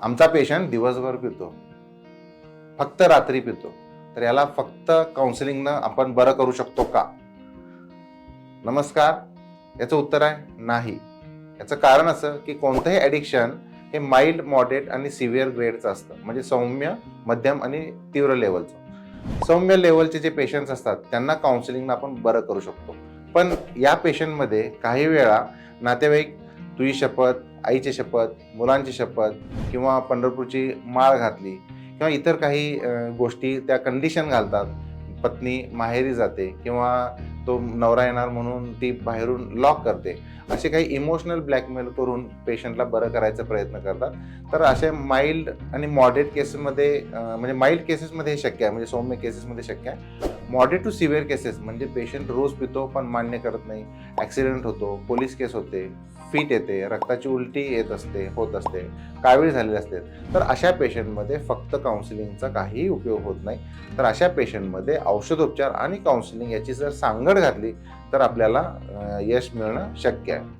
आमचा पेशंट दिवसभर पितो, फक्त रात्री पितो, तर याला फक्त काउन्सिलिंगनं आपण बरं करू शकतो का? नमस्कार. याचं उत्तर आहे नाही. याचं कारण असं की कोणतंही ॲडिक्शन हे माइल्ड, मॉडरेट आणि सिव्हिअर ग्रेडचं असतं, म्हणजे सौम्य, मध्यम आणि तीव्र लेवलचं. सौम्य लेवलचे जे पेशंट्स असतात त्यांना काउन्सिलिंगनं आपण बरं करू शकतो. पण या पेशंटमध्ये काही वेळा नातेवाईक तुझी शपथ, आईची शपथ, मुलांची शपथ किंवा पंढरपूरची माळ घातली किंवा इतर काही गोष्टी त्या कंडिशन घालतात. पत्नी माहेरी जाते किंवा तो नवरा येणार म्हणून ती बाहेरून लॉक करते. असे काही इमोशनल ब्लॅकमेल करून पेशंटला बरं करायचा प्रयत्न करतात. तर असे माइल्ड आणि मॉडरेट केसेसमध्ये म्हणजे माइल्ड केसेसमध्ये हे शक्य आहे, म्हणजे सौम्य केसेसमध्ये शक्य आहे. मॉडरेट टू सिव्हिअर केसेस म्हणजे पेशंट रोज पितो पण मान्य करत नाही, ॲक्सिडेंट होतो, पोलीस केस होते, फिट येते, रक्ताची उलटी होत असते, कावीळ झालेले असते. तर अशा पेशंटमध्ये फक्त काउन्सिलिंगचा काहीही उपयोग होत नाही. तर अशा पेशंटमध्ये औषधोपचार आणि काउन्सिलिंग याची जर सांगड घातली तर आपल्याला यश मिळणं शक्य आहे.